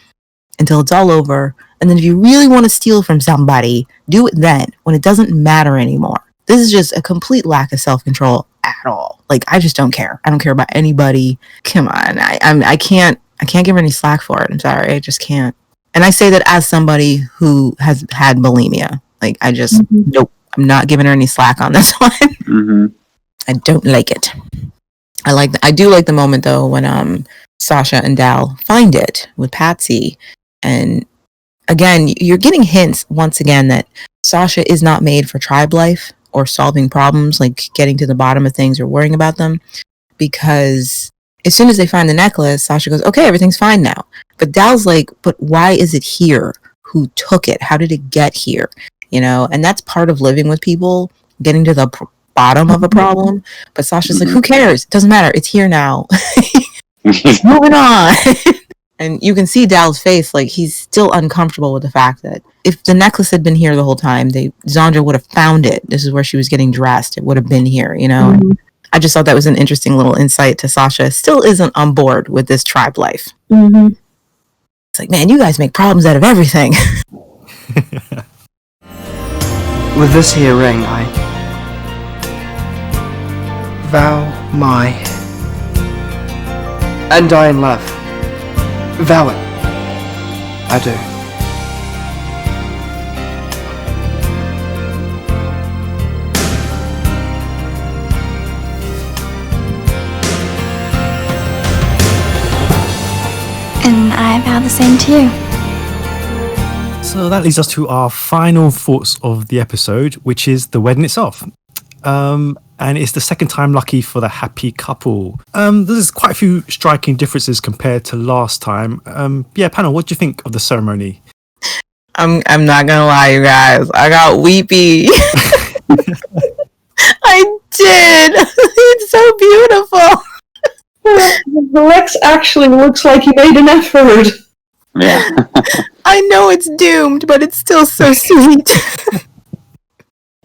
[SPEAKER 4] until it's all over. And then if you really want to steal from somebody, do it then when it doesn't matter anymore. This is just a complete lack of self-control at all. Like, I just don't care. I don't care about anybody. Come on. I can't give her any slack for it. I'm sorry. I just can't. And I say that as somebody who has had bulimia. Like, I just, nope. I'm not giving her any slack on this one.
[SPEAKER 6] Mm-hmm.
[SPEAKER 4] I don't like it. I do like the moment, though, when Sasha and Dal find it with Patsy. And again, you're getting hints once again that Sasha is not made for tribe life or solving problems, like getting to the bottom of things or worrying about them. Because as soon as they find the necklace, Sasha goes, okay, everything's fine now. But Dal's like, but why is it here? Who took it? How did it get here? You know, and that's part of living with people, getting to the bottom of a problem. But Sasha's like, who cares? It doesn't matter. It's here now. Moving on. And you can see Dal's face, like he's still uncomfortable with the fact that if the necklace had been here the whole time, Zandra would have found it. This is where she was getting dressed. It would have been here, you know? Mm-hmm. I just thought that was an interesting little insight to Sasha. Still isn't on board with this tribe life.
[SPEAKER 5] Mm-hmm.
[SPEAKER 4] It's like, man, you guys make problems out of everything.
[SPEAKER 12] With this here ring, I vow my undying love. Vow it. I do.
[SPEAKER 7] And I vow the same to you.
[SPEAKER 3] So that leads us to our final thoughts of the episode, which is the wedding itself. And it's the second time lucky for the happy couple. There's quite a few striking differences compared to last time. Panel, what do you think of the ceremony?
[SPEAKER 4] I'm not gonna lie, you guys. I got weepy. I did. It's so beautiful.
[SPEAKER 5] Lex actually looks like he made an effort.
[SPEAKER 6] Yeah.
[SPEAKER 4] I know it's doomed, but it's still so sweet.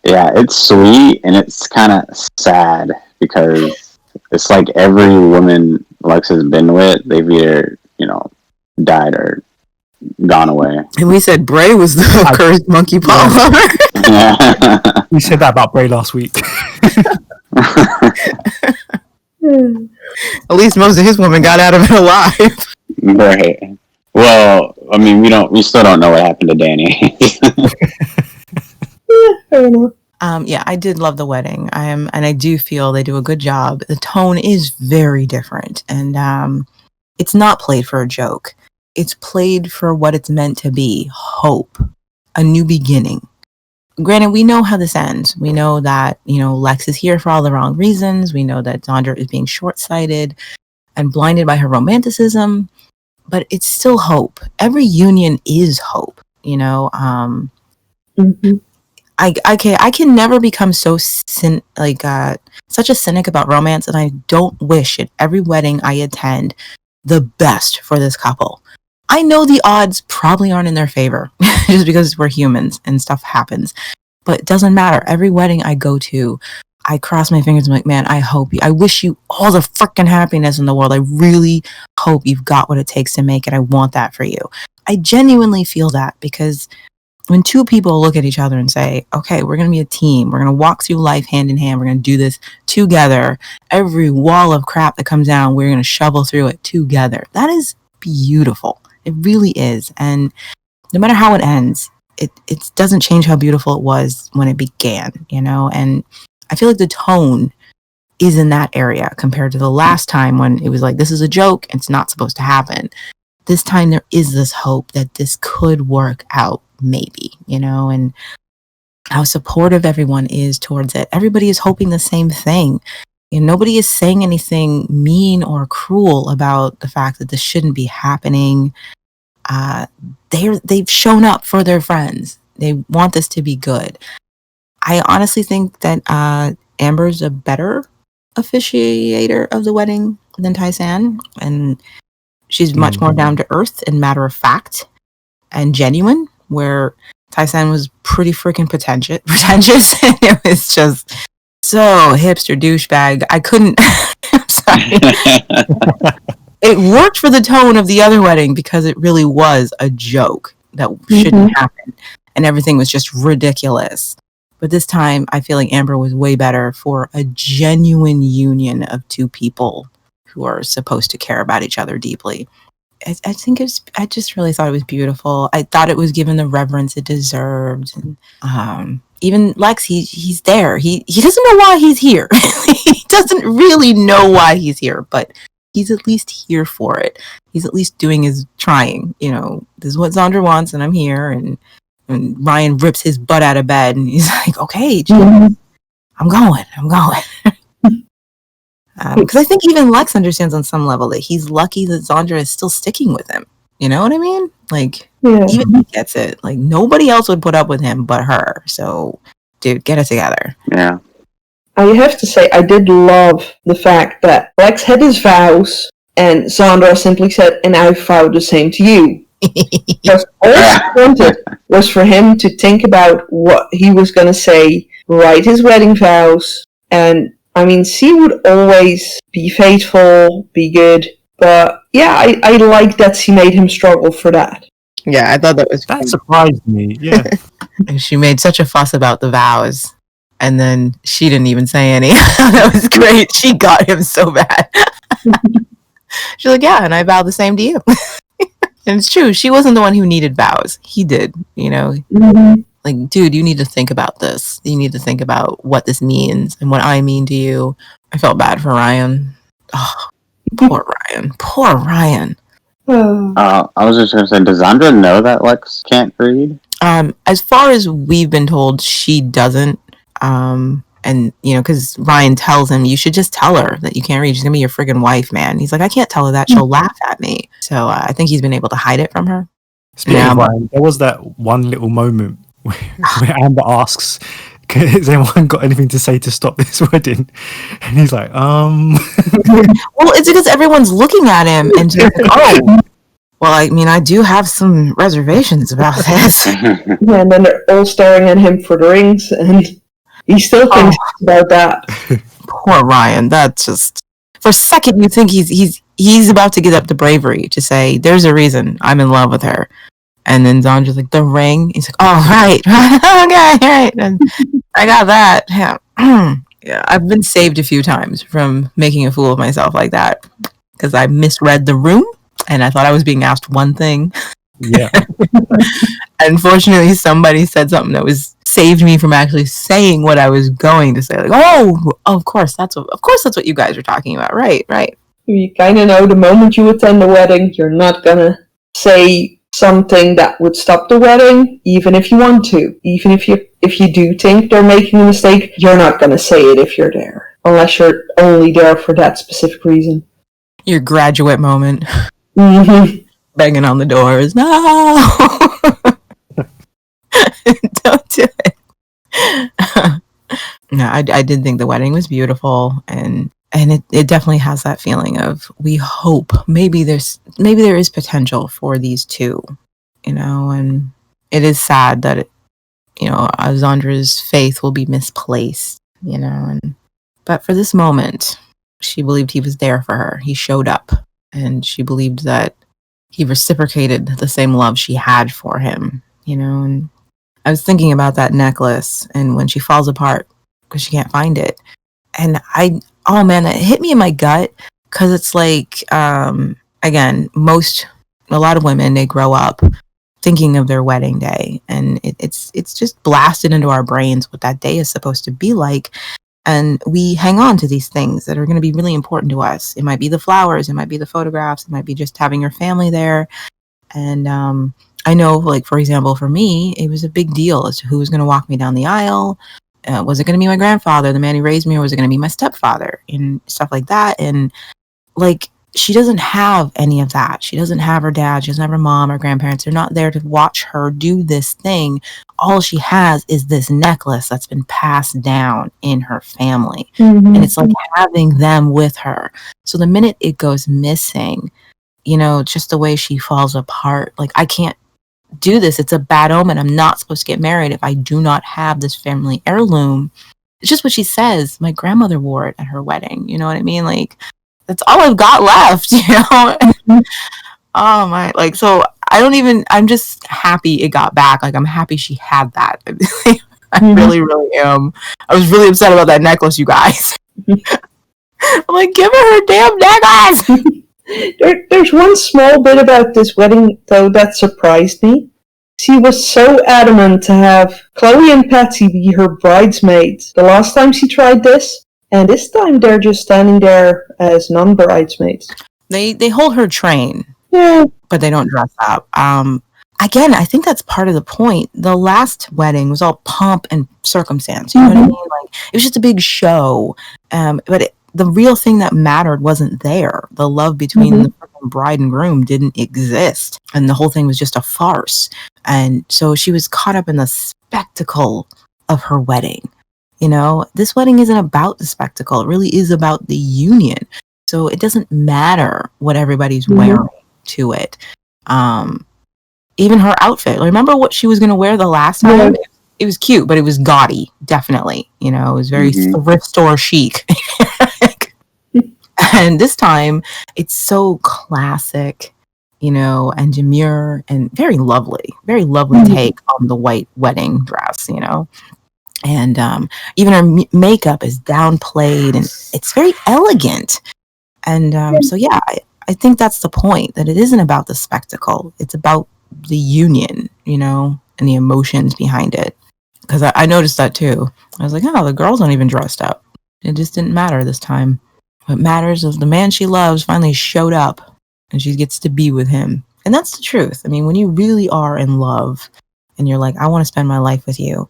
[SPEAKER 6] Yeah, it's sweet and it's kind of sad because it's like every woman Lex has been with, they've either, died or gone away.
[SPEAKER 4] And we said Bray was the cursed monkey paw lover.
[SPEAKER 6] Yeah.
[SPEAKER 3] We said that about Bray last week.
[SPEAKER 4] At least most of his women got out of it alive.
[SPEAKER 6] Right. Well, I mean, we still don't know what happened to Danny.
[SPEAKER 5] Fair enough.
[SPEAKER 4] I did love the wedding. And I do feel they do a good job. The tone is very different, and it's not played for a joke. It's played for what it's meant to be: hope, a new beginning. Granted, we know how this ends. We know that Lex is here for all the wrong reasons. We know that Zandra is being short-sighted and blinded by her romanticism. But it's still hope. Every union is hope, Mm-hmm. I can never become so such a cynic about romance, and I don't wish at every wedding I attend the best for this couple. I know the odds probably aren't in their favor just because we're humans and stuff happens, but it doesn't matter. Every wedding I go to, I cross my fingers and I'm like, man, I wish you all the freaking happiness in the world. I really hope you've got what it takes to make it. I want that for you. I genuinely feel that because when two people look at each other and say, okay, we're going to be a team. We're going to walk through life hand in hand. We're going to do this together. Every wall of crap that comes down, we're going to shovel through it together. That is beautiful. It really is. And no matter how it ends, it doesn't change how beautiful it was when it began, you know? And I feel like the tone is in that area compared to the last time when it was like, this is a joke. It's not supposed to happen. This time there is this hope that this could work out, maybe, you know, and how supportive everyone is towards it. Everybody is hoping the same thing. And nobody is saying anything mean or cruel about the fact that this shouldn't be happening. They've shown up for their friends. They want this to be good. I honestly think that Amber's a better officiator of the wedding than Tai-San, and she's much more down to earth and matter of fact and genuine, where Tai-San was pretty freaking pretentious and it was just so hipster douchebag. I couldn't I'm sorry. It worked for the tone of the other wedding because it really was a joke that shouldn't happen and everything was just ridiculous. But this time I feel like Amber was way better for a genuine union of two people who are supposed to care about each other deeply. I think I just really thought it was beautiful. I thought it was given the reverence it deserved. And, even Lex, he's there. He doesn't know why he's here. He doesn't really know why he's here, but he's at least here for it. He's at least doing his trying. You know, this is what Zandra wants, and I'm here. And Ryan rips his butt out of bed, and he's like, "Okay, I'm going." Because I think even Lex understands on some level that he's lucky that Zandra is still sticking with him. You know what I mean? Like, even he gets it. Like, nobody else would put up with him but her. So, dude, get it together.
[SPEAKER 6] Yeah.
[SPEAKER 5] I have to say, I did love the fact that Lex had his vows, and Zandra simply said, "And I vow the same to you." Because all she wanted was for him to think about what he was going to say, write his wedding vows, and I mean, she would always be faithful, be good, but yeah, I like that she made him struggle for that.
[SPEAKER 4] Yeah, I thought that
[SPEAKER 3] surprised me. Yeah,
[SPEAKER 4] and she made such a fuss about the vows, and then she didn't even say any. That was great. She got him so bad. She's like, "Yeah, and I vow the same to you." And it's true. She wasn't the one who needed vows. He did. You know. Like, dude, you need to think about this. You need to think about what this means and what I mean to you. I felt bad for Ryan. Oh, poor Ryan. Poor Ryan.
[SPEAKER 6] I was just going to say, does Zandra know that Lex can't read?
[SPEAKER 4] As far as we've been told, she doesn't. And, you know, because Ryan tells him, you should just tell her that you can't read. She's going to be your friggin' wife, man. He's like, I can't tell her that. She'll laugh at me. So I think he's been able to hide it from her.
[SPEAKER 3] Speaking of Ryan, there was that one little moment where Amber asks, has anyone got anything to say to stop this wedding? And he's like,
[SPEAKER 4] Well, it's because everyone's looking at him and just like, oh, well, I mean, I do have some reservations about this.
[SPEAKER 5] Yeah, and then they're all staring at him for the rings, and he still thinks about that.
[SPEAKER 4] Poor Ryan. That's just, for a second, you think he's about to get up the bravery to say, there's a reason I'm in love with her. And then Zandra's like, the ring? He's like, oh, right. Okay, right. And I got that. Yeah. Yeah, I've been saved a few times from making a fool of myself like that because I misread the room and I thought I was being asked one thing.
[SPEAKER 3] Yeah.
[SPEAKER 4] Unfortunately, somebody said something that saved me from actually saying what I was going to say. Like, oh, of course that's what you guys are talking about. Right.
[SPEAKER 5] You kind of know the moment you attend the wedding, you're not gonna say something that would stop the wedding, even if you want to. Even if you do think they're making a mistake, you're not going to say it if you're there. Unless you're only there for that specific reason.
[SPEAKER 4] Your graduate moment.
[SPEAKER 5] Mm-hmm.
[SPEAKER 4] Banging on the doors. No! Don't do it. No, I did think the wedding was beautiful, and it definitely has that feeling of, we hope maybe there is potential for these two, you know, and it is sad that Zandra's faith will be misplaced, you know, but for this moment, she believed he was there for her. He showed up, and she believed that he reciprocated the same love she had for him, you know, and I was thinking about that necklace and when she falls apart because she can't find it. And oh man, that hit me in my gut because it's like, again, a lot of women, they grow up thinking of their wedding day, and it's just blasted into our brains what that day is supposed to be like. And we hang on to these things that are going to be really important to us. It might be the flowers, it might be the photographs, it might be just having your family there. And I know, like, for example, for me, it was a big deal as to who was going to walk me down the aisle. Was it going to be my grandfather, the man who raised me, or was it going to be my stepfather, and stuff like that? And like, she doesn't have any of that. She doesn't have her dad. She doesn't have her mom or grandparents. They're not there to watch her do this thing. All she has is this necklace that's been passed down in her family. And it's like having them with her. So the minute it goes missing, you know, just the way she falls apart, like, I can't do this. It's a bad omen. I'm not supposed to get married if I do not have this family heirloom. It's just what she says. My grandmother wore it at her wedding. You know what I mean? Like, that's all I've got left, you know? Oh my, like, so I'm just happy it got back. Like, I'm happy she had that. I really, really am. I was really upset about that necklace, you guys. I'm like, give her damn necklace!
[SPEAKER 5] There's one small bit about this wedding, though, that surprised me. She was so adamant to have Chloe and Patsy be her bridesmaids the last time she tried this, and this time they're just standing there as non-bridesmaids.
[SPEAKER 4] They hold her train,
[SPEAKER 5] yeah,
[SPEAKER 4] but they don't dress up. Again, I think that's part of the point. The last wedding was all pomp and circumstance. You know what I mean? Like, it was just a big show, but the real thing that mattered wasn't there. The love between the bride and groom didn't exist, and the whole thing was just a farce. And so she was caught up in the spectacle of her wedding. You know, this wedding isn't about the spectacle. It really is about the union. So it doesn't matter what everybody's wearing to it. Even her outfit. Remember what she was going to wear the last time? Yeah. It was cute, but it was gaudy, definitely. You know, it was very thrift store chic. And this time, it's so classic, you know, and demure and very lovely take on the white wedding dress, you know. And even her makeup is downplayed, and it's very elegant. And so, yeah, I think that's the point, that it isn't about the spectacle. It's about the union, you know, and the emotions behind it. Because I noticed that, too. I was like, oh, the girls aren't even dressed up. It just didn't matter this time. What matters is the man she loves finally showed up, and she gets to be with him. And that's the truth. I mean, when you really are in love, and you're like, I want to spend my life with you,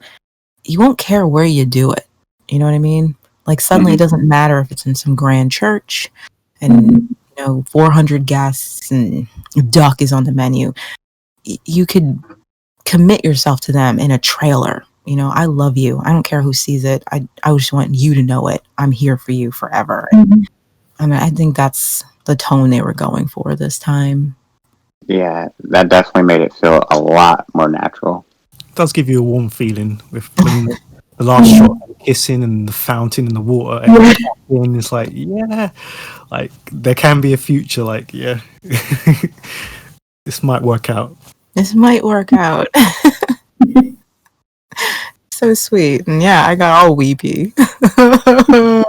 [SPEAKER 4] you won't care where you do it. You know what I mean? Like, suddenly it doesn't matter if it's in some grand church and, you know, 400 guests and duck is on the menu. You could commit yourself to them in a trailer. You know, I love you. I don't care who sees it. I just want you to know it. I'm here for you forever. I mean, I think that's the tone they were going for this time.
[SPEAKER 6] Yeah, that definitely made it feel a lot more natural.
[SPEAKER 3] It does give you a warm feeling with the last shot, kissing and the fountain and the water. And it's like, yeah, like there can be a future. Like, yeah, this might work out.
[SPEAKER 4] This might work out. So sweet. And yeah, I got all weepy. I'm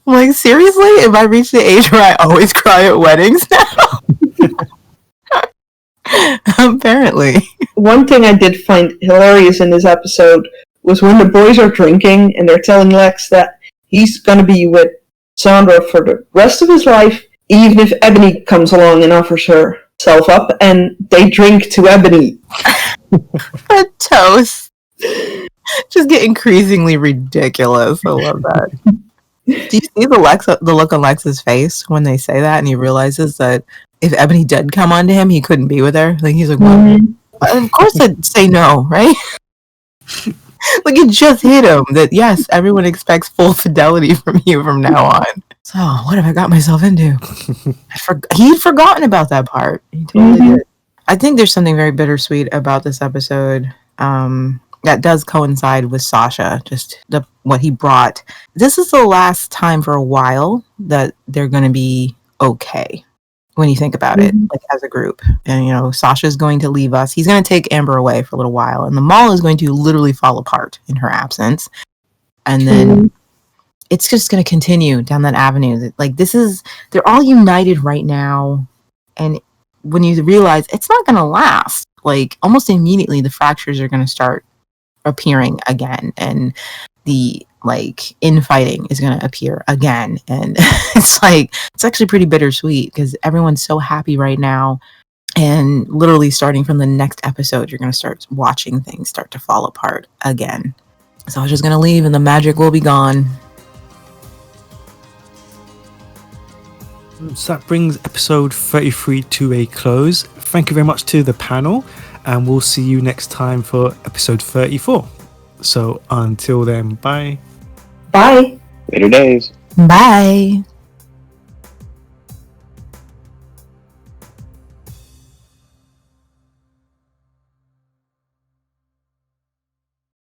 [SPEAKER 4] like, seriously? Have I reached the age where I always cry at weddings now? Apparently.
[SPEAKER 5] One thing I did find hilarious in this episode was when the boys are drinking and they're telling Lex that he's going to be with Sandra for the rest of his life, even if Ebony comes along and offers herself up, and they drink to Ebony.
[SPEAKER 4] A toast. Just get increasingly ridiculous. I love that. Do you see the look on Lex's face when they say that, and he realizes that if Ebony did come onto him, he couldn't be with her? Like, he's like, well, of course I'd say no, right? Like, it just hit him that, yes, everyone expects full fidelity from you from now on. So, what have I got myself into? He'd forgotten about that part. He totally did. I think there's something very bittersweet about this episode that does coincide with Sasha, just what he brought. This is the last time for a while that they're going to be okay. when you think about it, like as a group. And Sasha's going to leave us. He's going to take Amber away for a little while, and the mall is going to literally fall apart in her absence. And then it's just going to continue down that avenue. Like they're all united right now, and when you realize it's not going to last, like almost immediately the fractures are going to start appearing again, and the infighting is going to appear again. And it's actually pretty bittersweet because everyone's so happy right now, and literally starting from the next episode you're going to start watching things start to fall apart again. So I was just going to leave and the magic will be gone.
[SPEAKER 3] So that brings episode 33 to a close. Thank you very much to the panel, and we'll see you next time for episode 34. So until then, bye.
[SPEAKER 5] Bye.
[SPEAKER 6] Later days.
[SPEAKER 4] Bye.